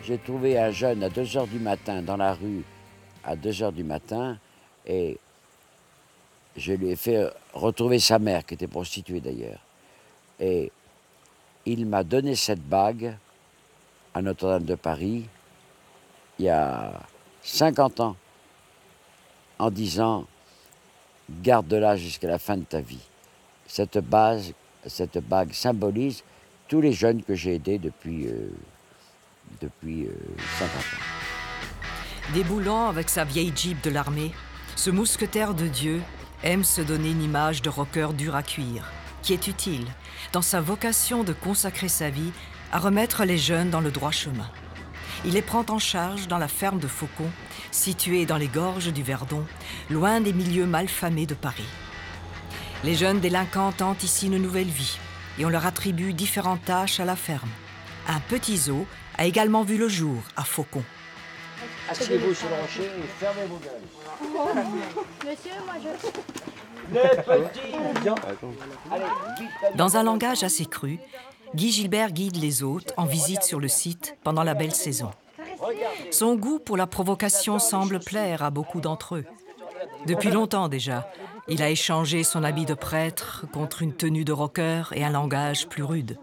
J'ai trouvé un jeune à 2 heures du matin dans la rue, à 2 heures du matin, et je lui ai fait retrouver sa mère, qui était prostituée d'ailleurs. Et il m'a donné cette bague à Notre-Dame de Paris, il y a 50 ans, en disant « Garde-la jusqu'à la fin de ta vie ». Cette bague symbolise tous les jeunes que j'ai aidés depuis 50 ans. Déboulant avec sa vieille Jeep de l'armée, ce mousquetaire de Dieu aime se donner une image de rocker dur à cuire, qui est utile dans sa vocation de consacrer sa vie à remettre les jeunes dans le droit chemin. Il les prend en charge dans la ferme de Faucon, située dans les gorges du Verdon, loin des milieux malfamés de Paris. Les jeunes délinquants tentent ici une nouvelle vie et on leur attribue différentes tâches à la ferme. Un petit zoo a également vu le jour à Faucon. Asseyez-vous sur le rocher et fermez vos gueules. Monsieur, moi je... Dans un langage assez cru, Guy Gilbert guide les hôtes en visite sur le site pendant la belle saison. Son goût pour la provocation semble plaire à beaucoup d'entre eux. Depuis longtemps déjà, il a échangé son habit de prêtre contre une tenue de rocker et un langage plus rude.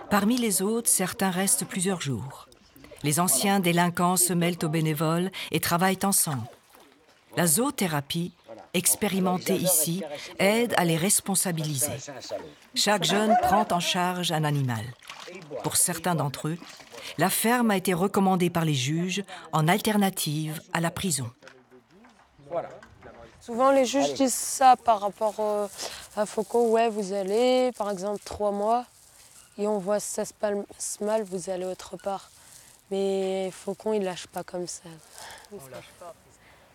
Parmi les hôtes, certains restent plusieurs jours. Les anciens délinquants se mêlent aux bénévoles et travaillent ensemble. La zoothérapie, expérimentée ici, aide à les responsabiliser. Chaque jeune prend en charge un animal. Pour certains d'entre eux, la ferme a été recommandée par les juges en alternative à la prison. Souvent, les juges disent ça par rapport à Faucon. Ouais, vous allez, par exemple, 3 mois, et on voit ça se passe mal, vous allez autre part. Mais Faucon, il lâche pas comme ça.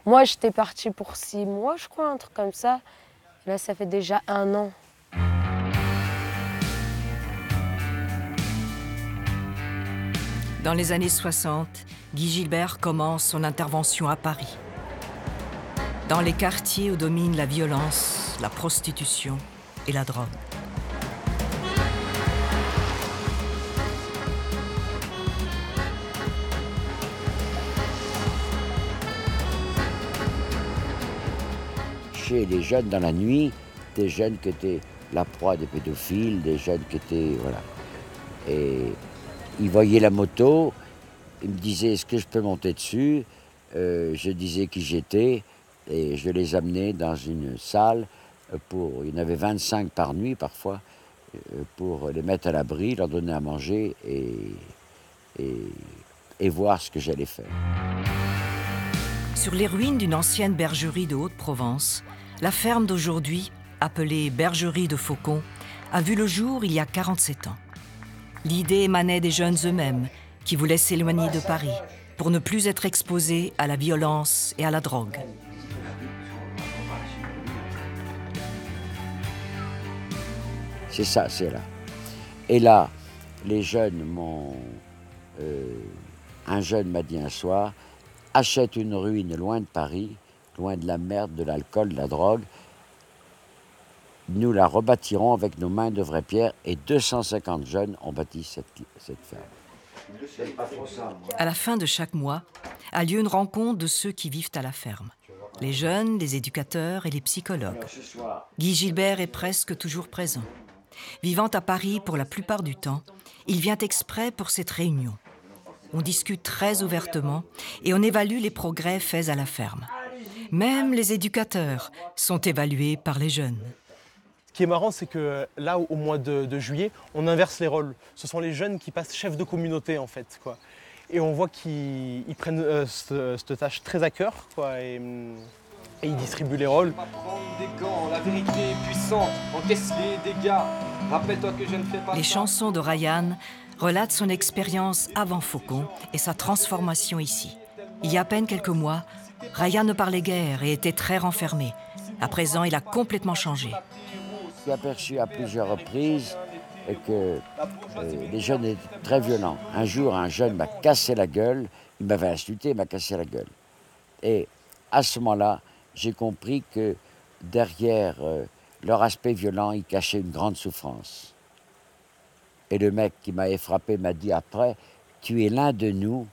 Moi, j'étais partie pour 6 mois, je crois, un truc comme ça. Là, ça fait déjà 1 an. Dans les années 60, Guy Gilbert commence son intervention à Paris. Dans les quartiers où dominent la violence, la prostitution et la drogue. Chez les jeunes dans la nuit, des jeunes qui étaient la proie des pédophiles, des jeunes qui étaient... voilà. Et ils voyaient la moto, ils me disaient « est-ce que je peux monter dessus ?» Je disais qui j'étais et je les amenais dans une salle pour... Il y en avait 25 par nuit parfois, pour les mettre à l'abri, leur donner à manger et voir ce que j'allais faire. Sur les ruines d'une ancienne bergerie de Haute-Provence, la ferme d'aujourd'hui, appelée Bergerie de Faucon, a vu le jour il y a 47 ans. L'idée émanait des jeunes eux-mêmes qui voulaient s'éloigner de Paris pour ne plus être exposés à la violence et à la drogue. C'est ça, c'est là. Et là, les jeunes m'ont... un jeune m'a dit un soir, achète une ruine loin de Paris, loin de la merde, de l'alcool, de la drogue. Nous la rebâtirons avec nos mains de vraies pierres et 250 jeunes ont bâti cette ferme. À la fin de chaque mois, a lieu une rencontre de ceux qui vivent à la ferme. Les jeunes, les éducateurs et les psychologues. Guy Gilbert est presque toujours présent. Vivant à Paris pour la plupart du temps, il vient exprès pour cette réunion. On discute très ouvertement et on évalue les progrès faits à la ferme. Même les éducateurs sont évalués par les jeunes. Ce qui est marrant, c'est que là, au mois de juillet, on inverse les rôles. Ce sont les jeunes qui passent chefs de communauté, en fait, quoi. Et on voit qu'ils prennent cette tâche très à cœur, quoi, et ils distribuent les rôles. On va prendre des gants, la vérité est puissante, encaisse les dégâts. Rappelle-toi que je ne fais pas Les ça. chansons de Ryan relatent son expérience avant Faucon et sa transformation ici. Il y a à peine quelques mois, Ryan ne parlait guère et était très renfermé. À présent, il a complètement changé. J'ai aperçu à plusieurs reprises que les jeunes étaient très violents. Un jour, un jeune m'a cassé la gueule, il m'avait insulté, il m'a cassé la gueule. Et à ce moment-là, j'ai compris que derrière leur aspect violent, ils cachaient une grande souffrance. Et le mec qui m'avait frappé m'a dit après, tu es l'un de nous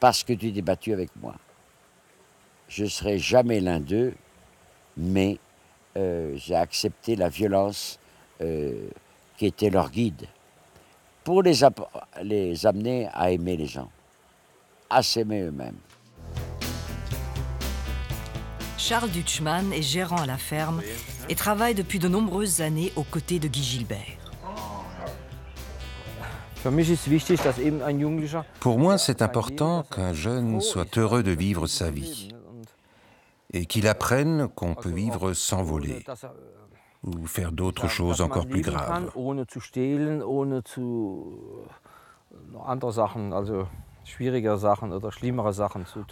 parce que tu t'es battu avec moi. Je ne serai jamais l'un d'eux, mais j'ai accepté la violence qui était leur guide pour les amener à aimer les gens, à s'aimer eux-mêmes. Charles Dutschmann est gérant à la ferme et travaille depuis de nombreuses années aux côtés de Guy Gilbert. Pour moi, c'est important qu'un jeune soit heureux de vivre sa vie et qu'il apprenne qu'on peut vivre sans voler ou faire d'autres choses encore plus graves.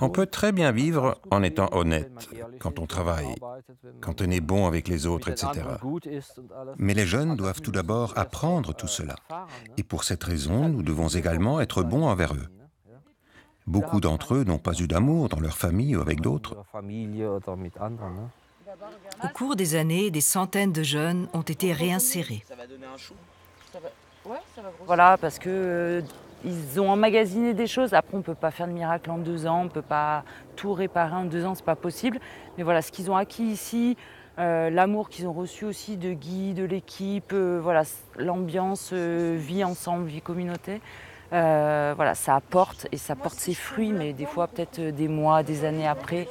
On peut très bien vivre en étant honnête quand on travaille, quand on est bon avec les autres, etc. Mais les jeunes doivent tout d'abord apprendre tout cela. Et pour cette raison, nous devons également être bons envers eux. Beaucoup d'entre eux n'ont pas eu d'amour dans leur famille ou avec d'autres. Au cours des années, des centaines de jeunes ont été réinsérés. Voilà, parce que ils ont emmagasiné des choses. Après, on ne peut pas faire de miracle en 2 ans, on ne peut pas tout réparer en 2 ans, c'est pas possible. Mais voilà, ce qu'ils ont acquis ici, l'amour qu'ils ont reçu aussi de Guy, de l'équipe, voilà, l'ambiance, vie ensemble, vie communauté. Voilà, ça apporte et ça porte ses fruits, mais des fois peut-être des mois, des années après.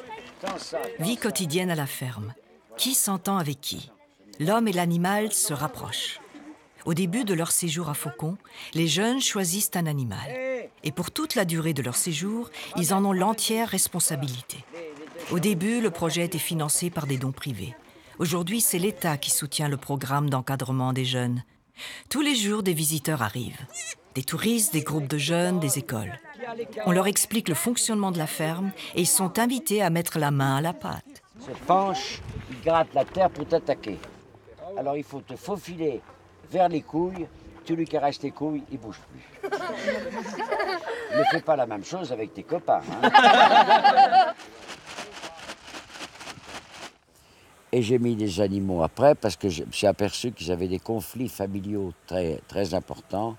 Vie quotidienne à la ferme. Qui s'entend avec qui? L'homme et l'animal se rapprochent. Au début de leur séjour à Faucon, les jeunes choisissent un animal. Et pour toute la durée de leur séjour, ils en ont l'entière responsabilité. Au début, le projet était financé par des dons privés. Aujourd'hui, c'est l'État qui soutient le programme d'encadrement des jeunes. Tous les jours, des visiteurs arrivent. Des touristes, des groupes de jeunes, des écoles. On leur explique le fonctionnement de la ferme et ils sont invités à mettre la main à la pâte. Se penche, il gratte la terre pour t'attaquer. Alors il faut te faufiler vers les couilles, tu lui caresses tes couilles, il ne bouge plus. Ne fais pas la même chose avec tes copains. Hein. Et j'ai mis des animaux après parce que je me suis aperçu qu'ils avaient des conflits familiaux très, très importants,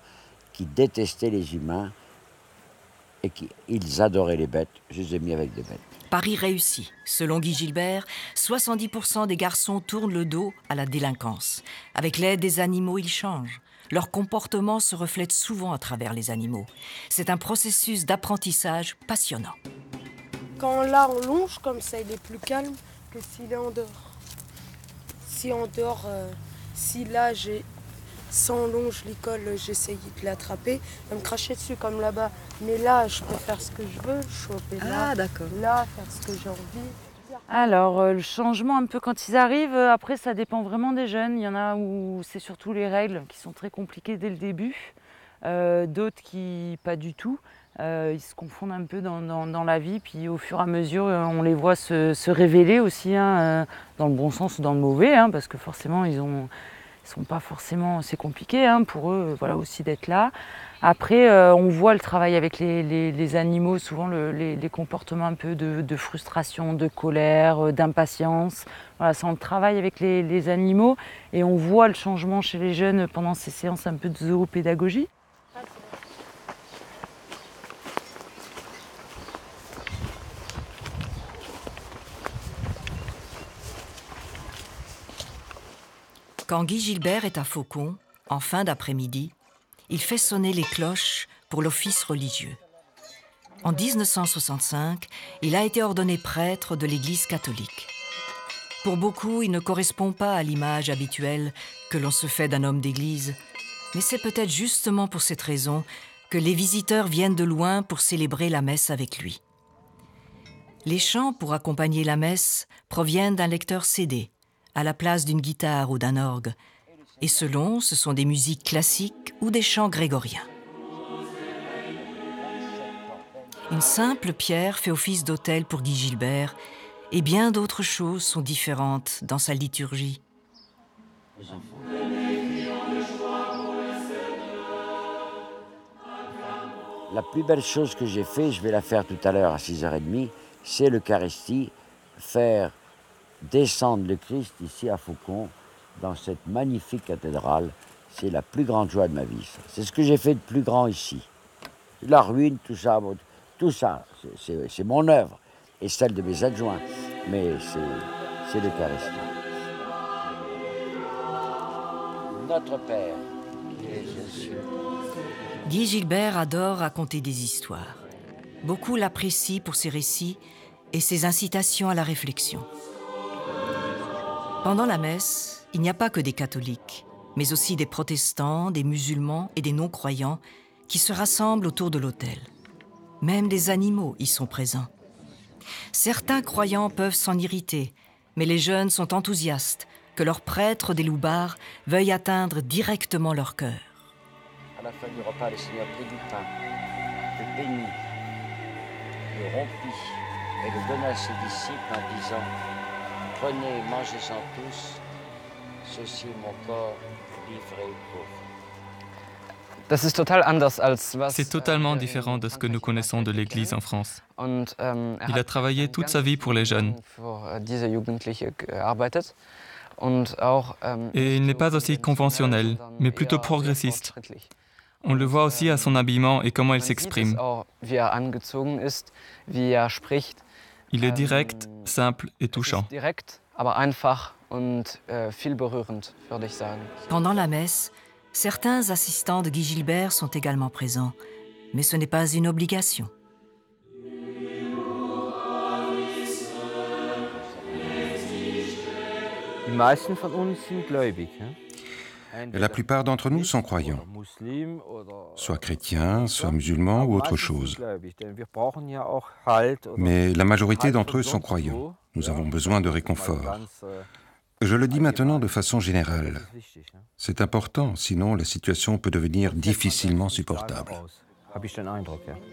qui détestaient les humains et qu'ils adoraient les bêtes. Je les ai mis avec des bêtes. Pari réussi. Selon Guy Gilbert, 70% des garçons tournent le dos à la délinquance. Avec l'aide des animaux, ils changent. Leur comportement se reflète souvent à travers les animaux. C'est un processus d'apprentissage passionnant. Quand là on longe comme ça, il est plus calme que s'il est en dehors. Si en dehors, si là sans longe l'école, j'essaye de l'attraper, de me cracher dessus comme là-bas. Mais là, je peux faire ce que je veux, choper là, là, faire ce que j'ai envie. Alors, le changement un peu quand ils arrivent, après ça dépend vraiment des jeunes. Il y en a où c'est surtout les règles qui sont très compliquées dès le début, d'autres qui pas du tout. Ils se confondent un peu dans la vie, puis au fur et à mesure, on les voit se révéler aussi, hein, dans le bon sens ou dans le mauvais, hein, parce que forcément, ils sont pas forcément, c'est compliqué hein, pour eux, voilà, aussi d'être là. Après, on voit le travail avec les animaux, souvent les comportements un peu de frustration, de colère, d'impatience. Voilà, ça on travaille avec les animaux et on voit le changement chez les jeunes pendant ces séances un peu de zoopédagogie. Quand Guy Gilbert est à Faucon, en fin d'après-midi, il fait sonner les cloches pour l'office religieux. En 1965, il a été ordonné prêtre de l'Église catholique. Pour beaucoup, il ne correspond pas à l'image habituelle que l'on se fait d'un homme d'église, mais c'est peut-être justement pour cette raison que les visiteurs viennent de loin pour célébrer la messe avec lui. Les chants pour accompagner la messe proviennent d'un lecteur CD, à la place d'une guitare ou d'un orgue. Et selon, ce sont des musiques classiques ou des chants grégoriens. Une simple pierre fait office d'autel pour Guy Gilbert, et bien d'autres choses sont différentes dans sa liturgie. La plus belle chose que j'ai fait, je vais la faire tout à l'heure à 6h30, c'est l'Eucharistie, faire descendre le Christ ici à Faucon, dans cette magnifique cathédrale c'est la plus grande joie de ma vie. C'est ce que j'ai fait de plus grand ici. La ruine, tout ça, c'est mon œuvre et celle de mes adjoints. Mais c'est l'Eucharistie. Notre Père, qui es aux cieux. Guy Gilbert adore raconter des histoires. Beaucoup l'apprécient pour ses récits et ses incitations à la réflexion. Pendant la messe, il n'y a pas que des catholiques, mais aussi des protestants, des musulmans et des non-croyants qui se rassemblent autour de l'autel. Même des animaux y sont présents. Certains croyants peuvent s'en irriter, mais les jeunes sont enthousiastes que leur prêtre des Loubards veuille atteindre directement leur cœur. À la fin du repas, le Seigneur prit du pain, le bénit, le rompit et le donna à ses disciples en disant « Prenez, mangez-en tous, ceci est mon corps livré pour vous. » C'est totalement différent de ce que nous connaissons de l'Église en France. Il a travaillé toute sa vie pour les jeunes. Et il n'est pas aussi conventionnel, mais plutôt progressiste. On le voit aussi à son habillement et comment il s'exprime. Il est direct, simple et touchant. Pendant la messe, certains assistants de Guy Gilbert sont également présents, mais ce n'est pas une obligation. La plupart d'entre nous sont croyants, soit chrétiens, soit musulmans ou autre chose. Mais la majorité d'entre eux sont croyants. Nous avons besoin de réconfort. Je le dis maintenant de façon générale. C'est important, sinon la situation peut devenir difficilement supportable.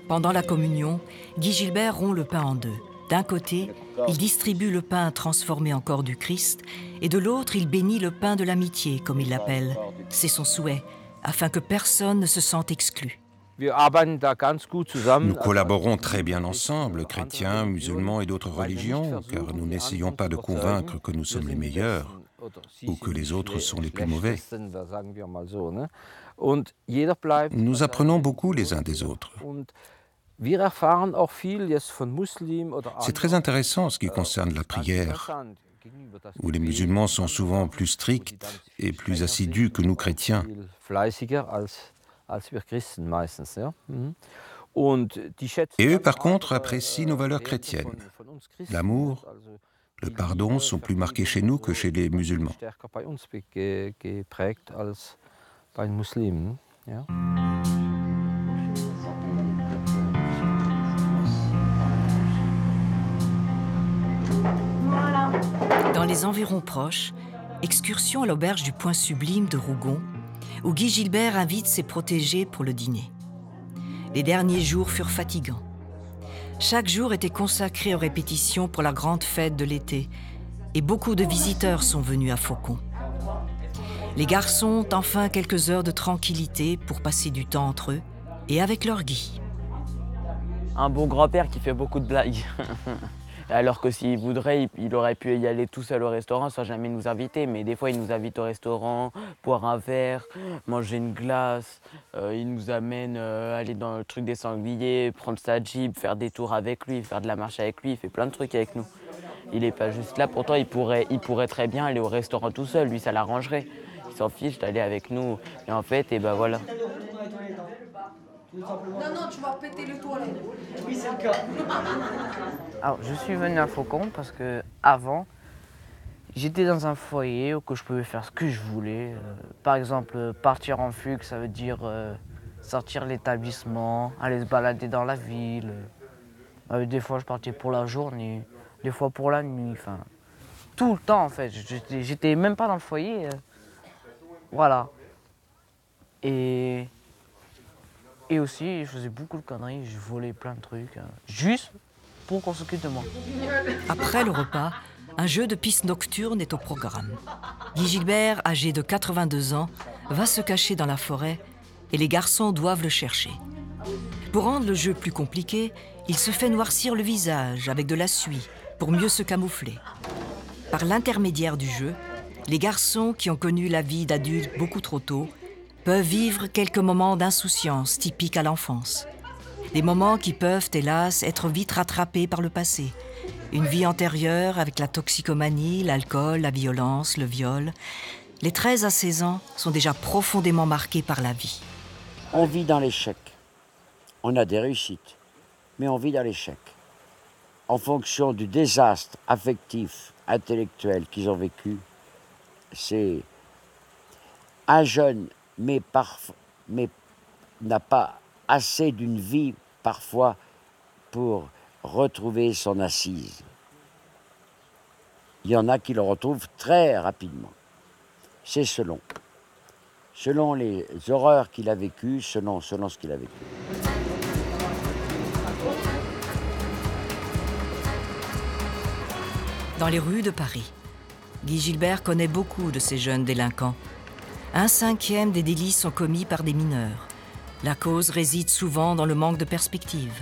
Pendant la communion, Guy Gilbert rompt le pain en deux. D'un côté, il distribue le pain transformé en corps du Christ, et de l'autre, il bénit le pain de l'amitié, comme il l'appelle. C'est son souhait, afin que personne ne se sente exclu. Nous collaborons très bien ensemble, chrétiens, musulmans et d'autres religions, car nous n'essayons pas de convaincre que nous sommes les meilleurs ou que les autres sont les plus mauvais. Nous apprenons beaucoup les uns des autres. C'est très intéressant en ce qui concerne la prière, où les musulmans sont souvent plus stricts et plus assidus que nous chrétiens. Et eux, par contre, apprécient nos valeurs chrétiennes. L'amour, le pardon sont plus marqués chez nous que chez les musulmans. Dans les environs proches, excursion à l'auberge du Point Sublime de Rougon, où Guy Gilbert invite ses protégés pour le dîner. Les derniers jours furent fatigants. Chaque jour était consacré aux répétitions pour la grande fête de l'été, et beaucoup de visiteurs sont venus à Faucon. Les garçons ont enfin quelques heures de tranquillité pour passer du temps entre eux et avec leur Guy. Un bon grand-père qui fait beaucoup de blagues. Alors que s'il voudrait, il aurait pu y aller tout seul au restaurant sans jamais nous inviter. Mais des fois, il nous invite au restaurant, boire un verre, manger une glace. Il nous amène aller dans le truc des sangliers, prendre sa Jeep, faire des tours avec lui, faire de la marche avec lui. Il fait plein de trucs avec nous. Il n'est pas juste là. Pourtant, il pourrait très bien aller au restaurant tout seul. Lui, ça l'arrangerait. Il s'en fiche d'aller avec nous. Et en fait, et ben voilà. Non, tu vas péter les toilettes. Oui, c'est le cas. Alors, je suis venu à Faucon parce que avant, j'étais dans un foyer où je pouvais faire ce que je voulais. Par exemple, partir en fugue, ça veut dire sortir l'établissement, aller se balader dans la ville. Des fois, je partais pour la journée, des fois pour la nuit. Enfin, tout le temps, en fait. J'étais même pas dans le foyer. Voilà. Et aussi, je faisais beaucoup de conneries, je volais plein de trucs, juste pour qu'on s'occupe de moi. Après le repas, un jeu de piste nocturne est au programme. Guy Gilbert, âgé de 82 ans, va se cacher dans la forêt et les garçons doivent le chercher. Pour rendre le jeu plus compliqué, il se fait noircir le visage avec de la suie pour mieux se camoufler. Par l'intermédiaire du jeu, les garçons qui ont connu la vie d'adulte beaucoup trop tôt peuvent vivre quelques moments d'insouciance typiques à l'enfance. Des moments qui peuvent, hélas, être vite rattrapés par le passé. Une vie antérieure avec la toxicomanie, l'alcool, la violence, le viol. Les 13 à 16 ans sont déjà profondément marqués par la vie. On vit dans l'échec. On a des réussites, mais on vit dans l'échec. En fonction du désastre affectif, intellectuel qu'ils ont vécu, c'est un jeune, mais n'a pas assez d'une vie parfois pour retrouver son assise. Il y en a qui le retrouvent très rapidement. C'est selon les horreurs qu'il a vécues, selon ce qu'il a vécu. Dans les rues de Paris, Guy Gilbert connaît beaucoup de ces jeunes délinquants. 1/5 des délits sont commis par des mineurs. La cause réside souvent dans le manque de perspective.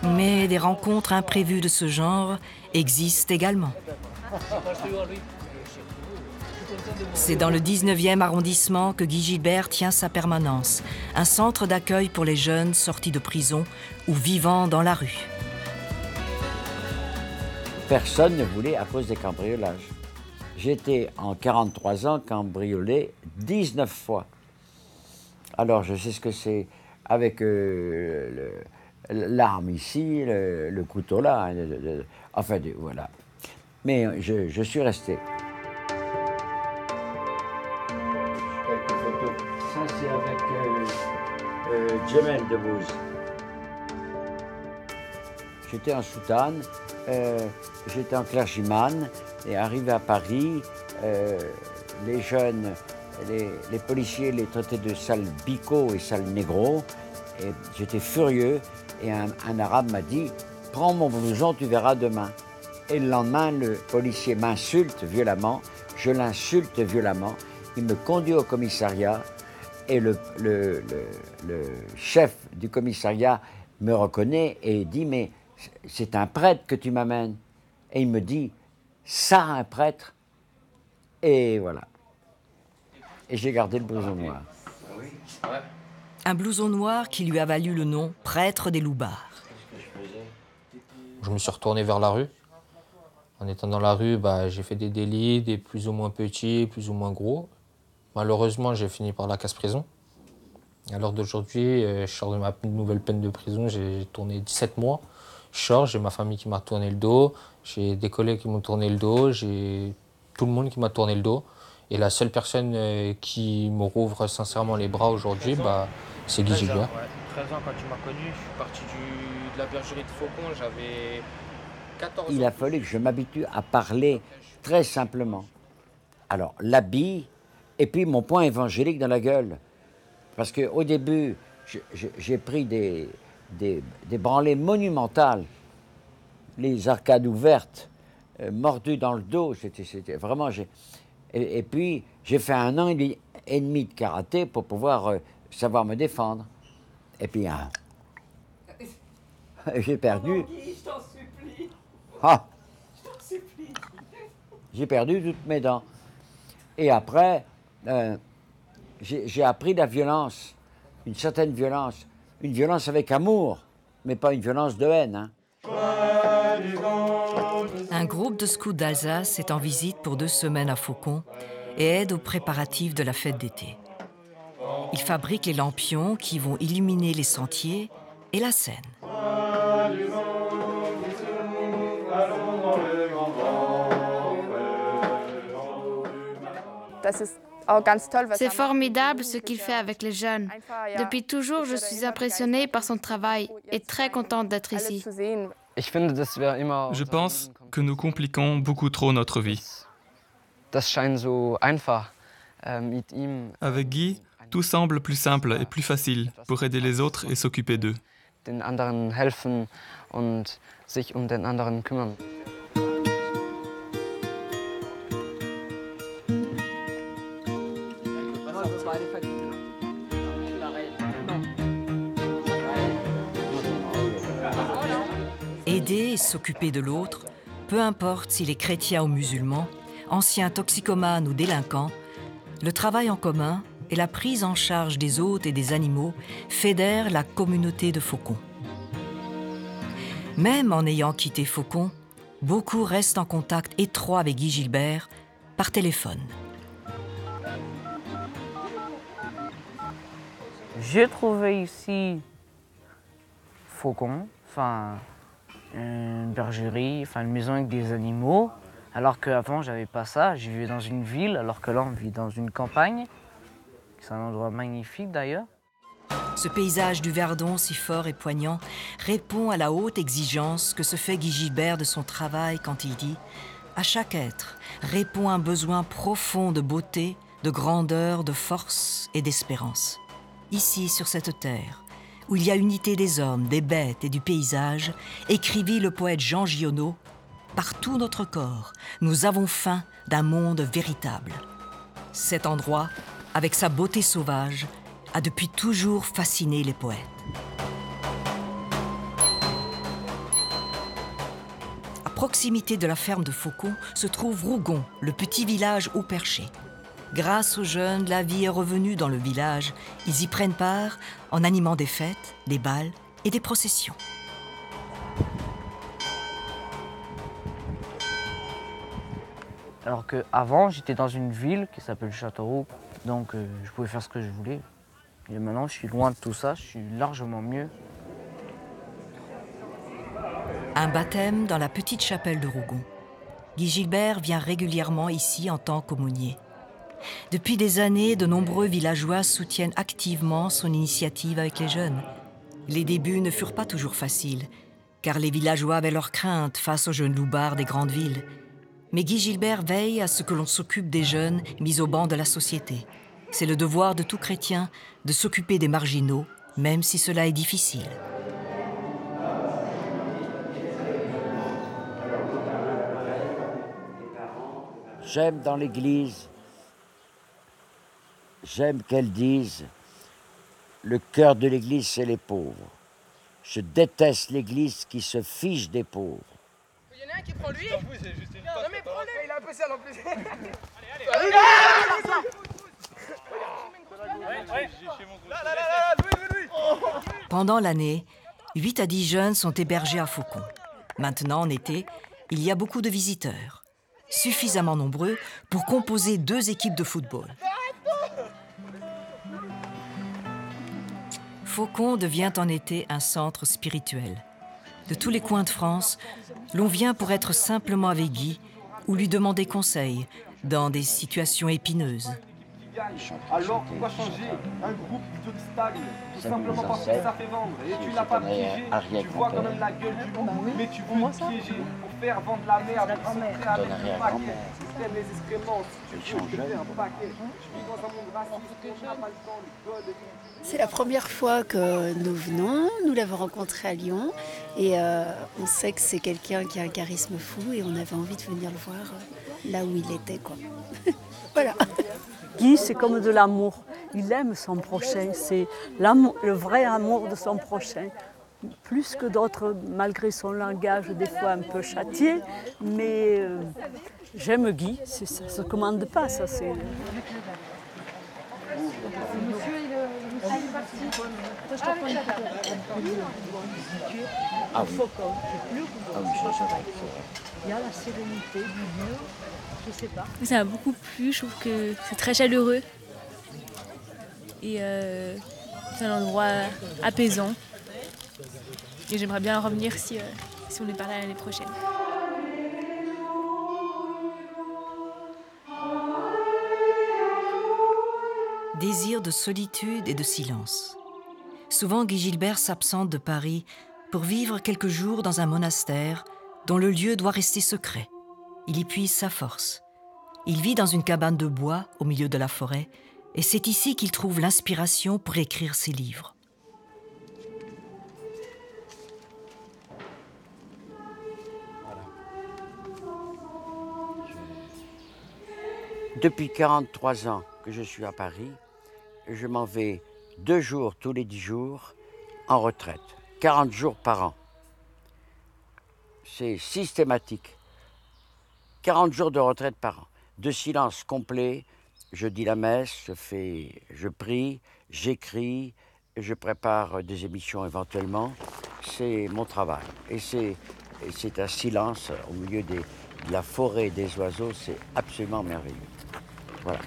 Mais des rencontres imprévues de ce genre existent également. C'est dans le 19e arrondissement que Guy Gilbert tient sa permanence, un centre d'accueil pour les jeunes sortis de prison ou vivant dans la rue. Personne ne voulait à cause des cambriolages. J'ai été en 43 ans cambriolé 19 fois. Alors je sais ce que c'est avec l'arme ici, le couteau là, enfin voilà. Mais je suis resté. Quelques photos. Ça c'est avec Jamel Debbouze. J'étais en soutane, j'étais en clergyman et arrivé à Paris, les jeunes, les policiers les traitaient de sales bicots et sales négros. Et j'étais furieux et un arabe m'a dit « Prends mon blouson, tu verras demain ». Et le lendemain, le policier m'insulte violemment, je l'insulte violemment, il me conduit au commissariat et le chef du commissariat me reconnaît et dit « Mais c'est un prêtre que tu m'amènes ». Et il me dit « Ça, un prêtre ?» Et voilà. Et j'ai gardé le blouson noir. Un blouson noir qui lui a valu le nom « Prêtre des Loubards ». Je me suis retourné vers la rue. En étant dans la rue, j'ai fait des délits, des plus ou moins petits, plus ou moins gros. Malheureusement, j'ai fini par la casse-prison. À l'heure d'aujourd'hui, je sors de ma nouvelle peine de prison, j'ai tourné 17 mois. Je sors, j'ai ma famille qui m'a tourné le dos, j'ai des collègues qui m'ont tourné le dos, j'ai tout le monde qui m'a tourné le dos. Et la seule personne qui me rouvre sincèrement les bras aujourd'hui, c'est Guy Gilbert. 13 ans quand tu m'as connu, je suis parti de la bergerie de Faucon, j'avais 14 ans. Il a fallu que je m'habitue à parler très simplement. Alors, l'habit et puis mon poing évangélique dans la gueule. Parce qu'au début, j'ai pris des branlées monumentales, les arcades ouvertes, mordues dans le dos, c'était vraiment... Et puis, j'ai fait 1 an et demi de karaté pour pouvoir savoir me défendre. Et puis, j'ai perdu... Je t'en supplie. Ah, Je t'en supplie. j'ai perdu toutes mes dents. Et après, j'ai appris la violence, une certaine violence. Une violence avec amour, mais pas une violence de haine. Hein. Un groupe de scouts d'Alsace est en visite pour 2 semaines à Faucon et aide aux préparatifs de la fête d'été. Ils fabriquent les lampions qui vont illuminer les sentiers et la Seine. C'est formidable ce qu'il fait avec les jeunes. Depuis toujours, je suis impressionnée par son travail et très contente d'être ici. Je pense que nous compliquons beaucoup trop notre vie. Avec Guy, tout semble plus simple et plus facile pour aider les autres et s'occuper d'eux. Aider et s'occuper de l'autre, peu importe s'il est chrétien ou musulman, anciens toxicomanes ou délinquants, le travail en commun et la prise en charge des hôtes et des animaux fédèrent la communauté de Faucon. Même en ayant quitté Faucon, beaucoup restent en contact étroit avec Guy Gilbert par téléphone. J'ai trouvé ici Faucon, une bergerie, une maison avec des animaux, alors qu'avant j'avais pas ça, je vivais dans une ville, alors que là on vit dans une campagne. C'est un endroit magnifique d'ailleurs. Ce paysage du Verdon si fort et poignant répond à la haute exigence que se fait Guy Gilbert de son travail quand il dit « À chaque être répond un besoin profond de beauté, de grandeur, de force et d'espérance. Ici, sur cette terre, où il y a unité des hommes, des bêtes et du paysage, écrivit le poète Jean Giono, par tout notre corps, nous avons faim d'un monde véritable. Cet endroit, avec sa beauté sauvage, a depuis toujours fasciné les poètes. À proximité de la ferme de Faucon se trouve Rougon, le petit village haut perché. Grâce aux jeunes, la vie est revenue dans le village. Ils y prennent part en animant des fêtes, des bals et des processions. Alors qu'avant, j'étais dans une ville qui s'appelle Châteauroux, donc je pouvais faire ce que je voulais. Et maintenant, je suis loin de tout ça, je suis largement mieux. Un baptême dans la petite chapelle de Rougon. Guy Gilbert vient régulièrement ici en tant qu'aumônier. Depuis des années, de nombreux villageois soutiennent activement son initiative avec les jeunes. Les débuts ne furent pas toujours faciles, car les villageois avaient leurs craintes face aux jeunes loupards des grandes villes. Mais Guy Gilbert veille à ce que l'on s'occupe des jeunes mis au banc de la société. C'est le devoir de tout chrétien de s'occuper des marginaux, même si cela est difficile. J'aime dans l'Église, j'aime qu'elle dise « Le cœur de l'Église, c'est les pauvres ». Je déteste l'Église qui se fiche des pauvres. Il y en a un qui prend lui. Non mais prends-le. Il a un peu sale en plus. Pendant l'année, 8 à 10 jeunes sont hébergés à Faucon. Maintenant, en été, il y a beaucoup de visiteurs. Suffisamment nombreux pour composer 2 équipes de football. Faucon devient en été un centre spirituel. De tous les coins de France, l'on vient pour être simplement avec Guy ou lui demander conseil dans des situations épineuses. Alors pourquoi changer un groupe plutôt qui stagne? Tout simplement parce que ça fait vendre. Et tu n'as pas piégé, tu vois quand même la gueule du loup, mais tu veux piéger pour faire vendre la merde. Ils sont prêts à mettre le paquet. Tu aimes les excréments, si tu veux, je te fais un paquet. Je vis dans un monde raciste, on n'a pas le temps, le code. C'est la première fois que nous venons, nous l'avons rencontré à Lyon et on sait que c'est quelqu'un qui a un charisme fou et on avait envie de venir le voir là où il était, quoi. Voilà. Guy, c'est comme de l'amour. Il aime son prochain. C'est le vrai amour de son prochain. Plus que d'autres, malgré son langage des fois un peu châtié. Mais j'aime Guy. Ça ne se commande pas, ça. C'est... Ah oui. Il y a la sérénité du lieu. Je sais pas. Ça m'a beaucoup plu, je trouve que c'est très chaleureux et c'est un endroit apaisant. Et j'aimerais bien revenir si on est par là l'année prochaine. Désir de solitude et de silence. Souvent, Guy Gilbert s'absente de Paris pour vivre quelques jours dans un monastère dont le lieu doit rester secret. Il y puise sa force. Il vit dans une cabane de bois au milieu de la forêt et c'est ici qu'il trouve l'inspiration pour écrire ses livres. Depuis 43 ans que je suis à Paris, je m'en vais 2 jours tous les 10 jours en retraite, 40 jours par an. C'est systématique. 40 jours de retraite par an. de silence complet. Je dis la messe, je prie, j'écris, je prépare des émissions éventuellement. C'est mon travail. Et c'est un silence au milieu de la forêt des oiseaux, c'est absolument merveilleux. Voilà.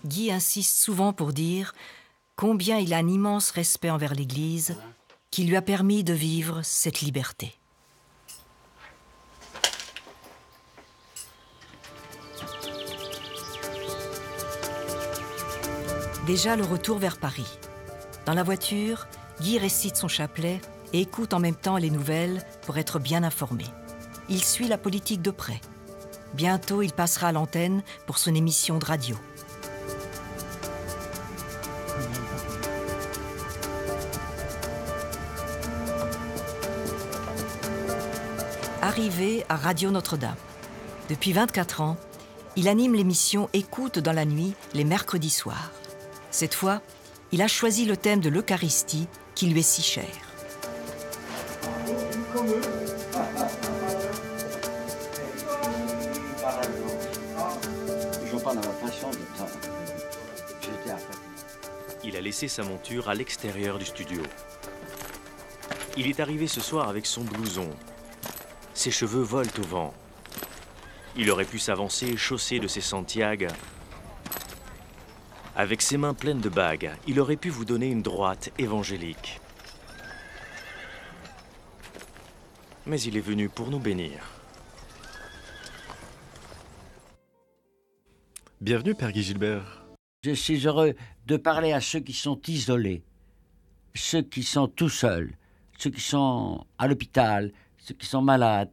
Guy insiste souvent pour dire combien il a un immense respect envers l'Église qui lui a permis de vivre cette liberté. Déjà le retour vers Paris. Dans la voiture, Guy récite son chapelet et écoute en même temps les nouvelles pour être bien informé. Il suit la politique de près. Bientôt, il passera à l'antenne pour son émission de radio. Arrivé à Radio Notre-Dame. Depuis 24 ans, il anime l'émission Écoute dans la nuit les mercredis soirs. Cette fois, il a choisi le thème de l'Eucharistie qui lui est si cher. Il a laissé sa monture à l'extérieur du studio. Il est arrivé ce soir avec son blouson. Ses cheveux volent au vent. Il aurait pu s'avancer chaussé de ses Santiago. Avec ses mains pleines de bagues, il aurait pu vous donner une droite évangélique. Mais il est venu pour nous bénir. Bienvenue, Père Guy Gilbert. Je suis heureux de parler à ceux qui sont isolés, ceux qui sont tout seuls, ceux qui sont à l'hôpital, ceux qui sont malades,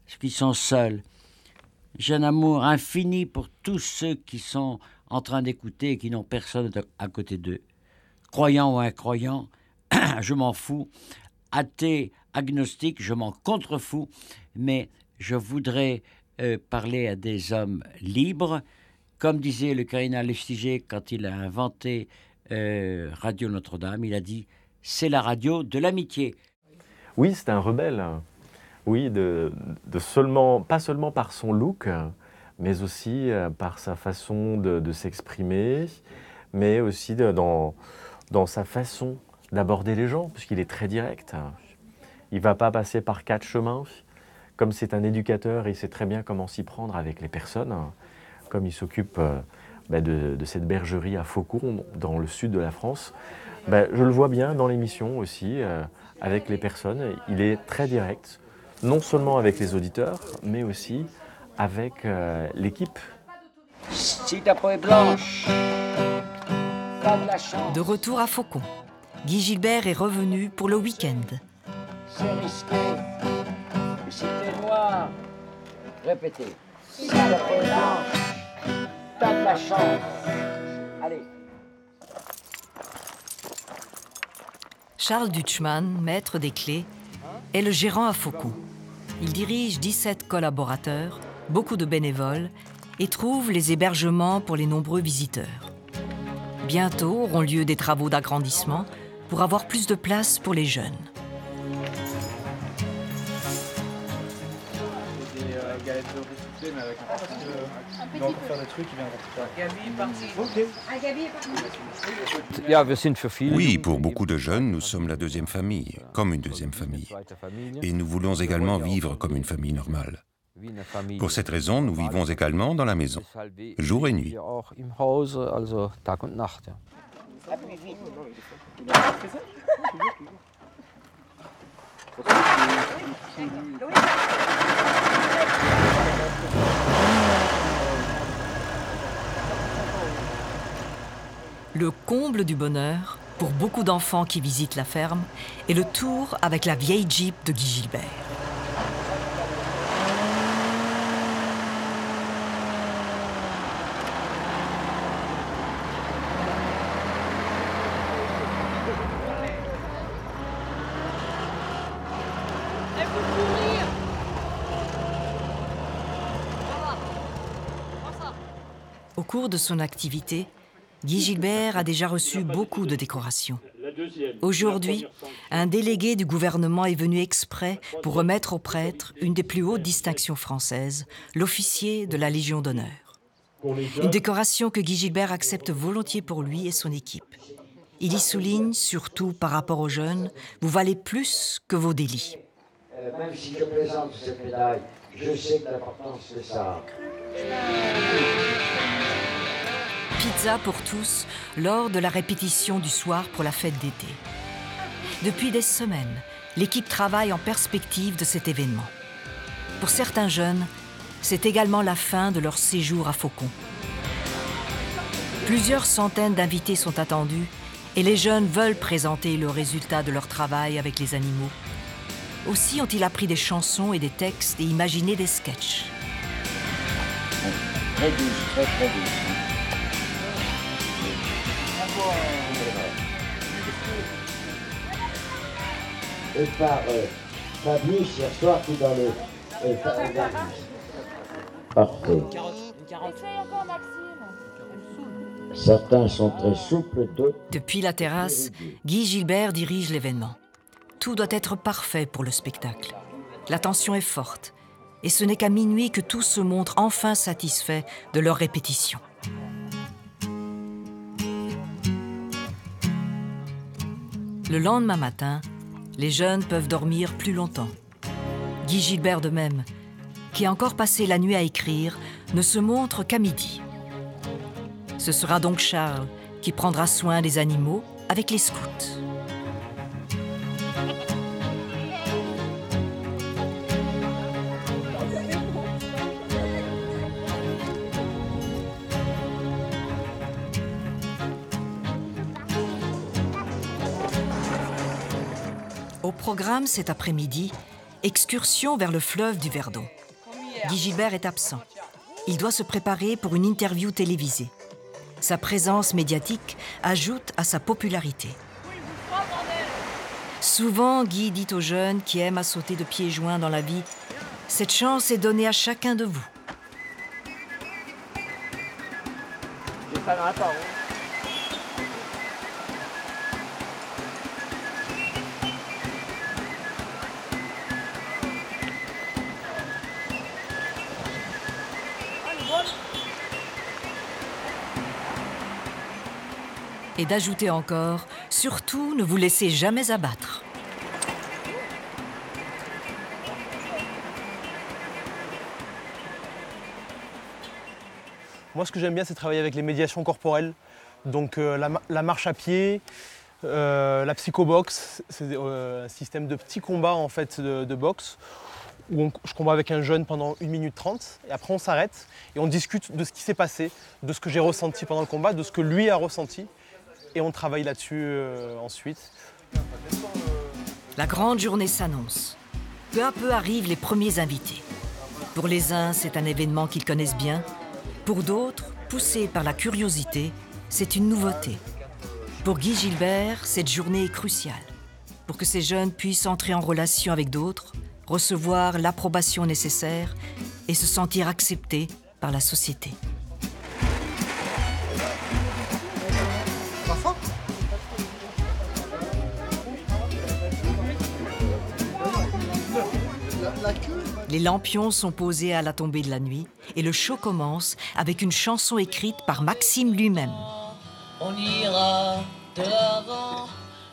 ceux qui sont seuls. J'ai un amour infini pour tous ceux qui sont en train d'écouter et qui n'ont personne à côté d'eux. Croyants ou incroyants, je m'en fous. Athée, agnostique, je m'en contrefous. Mais je voudrais parler à des hommes libres. Comme disait le cardinal Lustiger quand il a inventé Radio Notre-Dame, il a dit « c'est la radio de l'amitié ». Oui, c'est un rebelle. Oui, pas seulement par son look, mais aussi par sa façon de s'exprimer, mais aussi dans sa façon d'aborder les gens, puisqu'il est très direct. Il ne va pas passer par 4 chemins. Comme c'est un éducateur, il sait très bien comment s'y prendre avec les personnes. Comme il s'occupe de cette bergerie à Faucon, dans le sud de la France, je le vois bien dans l'émission aussi, avec les personnes. Il est très direct, non seulement avec les auditeurs, mais aussi avec l'équipe. Si ta peau est blanche, t'as de la chance. De retour à Faucon, Guy Gilbert est revenu pour le week-end. C'est risqué. Et si t'es noir, répétez. Si ta peau est blanche, t'as de la chance. Allez. Charles Dutschmann, maître des clés, est le gérant à Faucon. Il dirige 17 collaborateurs, beaucoup de bénévoles, et trouve les hébergements pour les nombreux visiteurs. Bientôt auront lieu des travaux d'agrandissement pour avoir plus de place pour les jeunes. Galettes de riz mais avec un peu de faire des trucs, il vient Oui, pour beaucoup de jeunes, nous sommes la deuxième famille, comme une deuxième famille. Et nous voulons également vivre comme une famille normale. Pour cette raison, nous vivons également dans la maison, jour et nuit. Le comble du bonheur, pour beaucoup d'enfants qui visitent la ferme, est le tour avec la vieille Jeep de Guy Gilbert. cours de son activité, Guy Gilbert a déjà reçu beaucoup de décorations. Aujourd'hui, un délégué du gouvernement est venu exprès pour remettre au prêtre une des plus hautes distinctions françaises, l'officier de la Légion d'honneur. Une décoration que Guy Gilbert accepte volontiers pour lui et son équipe. Il y souligne, surtout par rapport aux jeunes, vous valez plus que vos délits. Même si je présente cette médaille, je sais que l'importance c'est ça. Pizza pour tous lors de la répétition du soir pour la fête d'été. Depuis des semaines, l'équipe travaille en perspective de cet événement. Pour certains jeunes, c'est également la fin de leur séjour à Faucon. Plusieurs centaines d'invités sont attendus et les jeunes veulent présenter le résultat de leur travail avec les animaux. Aussi ont-ils appris des chansons et des textes et imaginé des sketchs. Très douce, très très douce. Et par Fabrice hier soir qui dans le parfait. Certains sont très souples, d'autres... Depuis la terrasse, Guy Gilbert dirige l'événement. Tout doit être parfait pour le spectacle. La tension est forte. Et ce n'est qu'à minuit que tous se montrent enfin satisfaits de leur répétition. Le lendemain matin, les jeunes peuvent dormir plus longtemps. Guy Gilbert de même, qui a encore passé la nuit à écrire, ne se montre qu'à midi. Ce sera donc Charles qui prendra soin des animaux avec les scouts. Au programme cet après-midi, excursion vers le fleuve du Verdon. Guy Gilbert est absent. Il doit se préparer pour une interview télévisée. Sa présence médiatique ajoute à sa popularité. Souvent, Guy dit aux jeunes qui aiment à sauter de pieds joints dans la vie, « Cette chance est donnée à chacun de vous. » J'ai pas le rapport. Et d'ajouter encore, surtout ne vous laissez jamais abattre. Moi, ce que j'aime bien, c'est travailler avec les médiations corporelles. Donc la marche à pied, la psychoboxe, c'est un système de petits combats en fait, de boxe où je combats avec un jeune pendant 1 minute 30 et après on s'arrête et on discute de ce qui s'est passé, de ce que j'ai ressenti pendant le combat, de ce que lui a ressenti. Et on travaille là-dessus ensuite. La grande journée s'annonce. Peu à peu arrivent les premiers invités. Pour les uns, c'est un événement qu'ils connaissent bien. Pour d'autres, poussés par la curiosité, c'est une nouveauté. Pour Guy Gilbert, cette journée est cruciale. Pour que ces jeunes puissent entrer en relation avec d'autres, recevoir l'approbation nécessaire et se sentir acceptés par la société. Les lampions sont posés à la tombée de la nuit et le show commence avec une chanson écrite par Maxime lui-même. On ira de l'avant.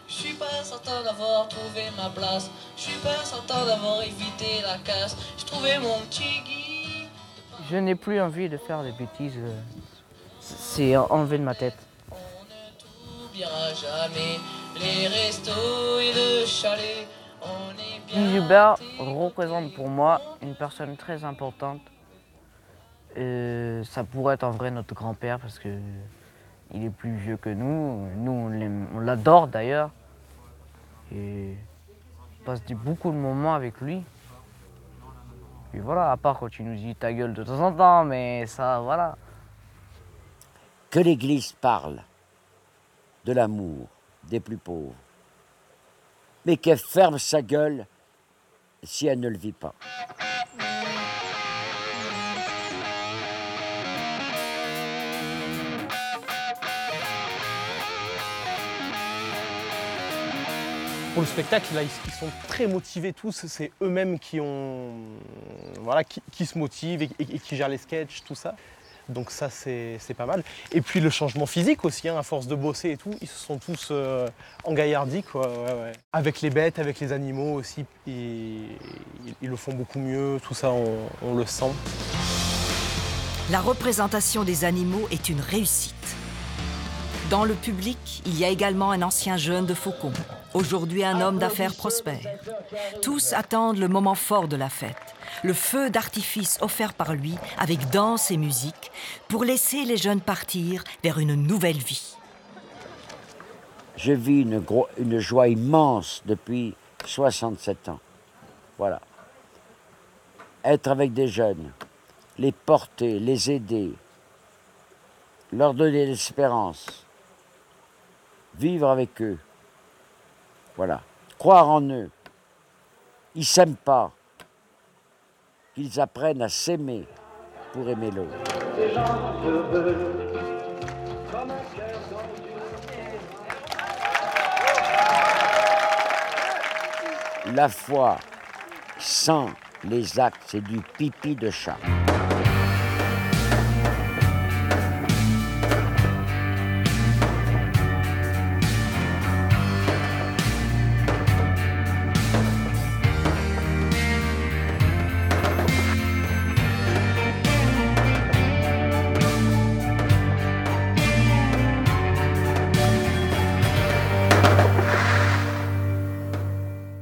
Je suis pas certain d'avoir trouvé ma place. Je suis pas certain d'avoir évité la casse. J'ai trouvé mon petit Guy. Je n'ai plus envie de faire des bêtises. C'est enlevé de ma tête. On ne t'oubliera jamais. Les restos et le chalet. Guy Gilbert représente pour moi une personne très importante. Ça pourrait être en vrai notre grand-père parce qu'il est plus vieux que nous. Nous, on l'adore d'ailleurs. Et on passe beaucoup de moments avec lui. Et voilà, à part quand tu nous dis ta gueule de temps en temps, mais ça, voilà. Que l'Église parle de l'amour des plus pauvres, mais qu'elle ferme sa gueule si elle ne le vit pas. Pour le spectacle, là, ils sont très motivés tous. C'est eux-mêmes qui se motivent et qui gèrent les sketchs, tout ça. Donc ça, c'est pas mal. Et puis le changement physique aussi, hein, à force de bosser et tout, ils se sont tous engaillardis, quoi. Ouais. Avec les bêtes, avec les animaux aussi, ils le font beaucoup mieux. Tout ça, on le sent. La représentation des animaux est une réussite. Dans le public, il y a également un ancien jeune de Faucon, aujourd'hui un homme d'affaires prospère. Tous attendent le moment fort de la fête, le feu d'artifice offert par lui avec danse et musique pour laisser les jeunes partir vers une nouvelle vie. Je vis une joie immense depuis 67 ans. Voilà. Être avec des jeunes, les porter, les aider, leur donner l'espérance. Vivre avec eux. Voilà. Croire en eux. Ils ne s'aiment pas. Qu'ils apprennent à s'aimer pour aimer l'autre. La foi sans les actes, c'est du pipi de chat.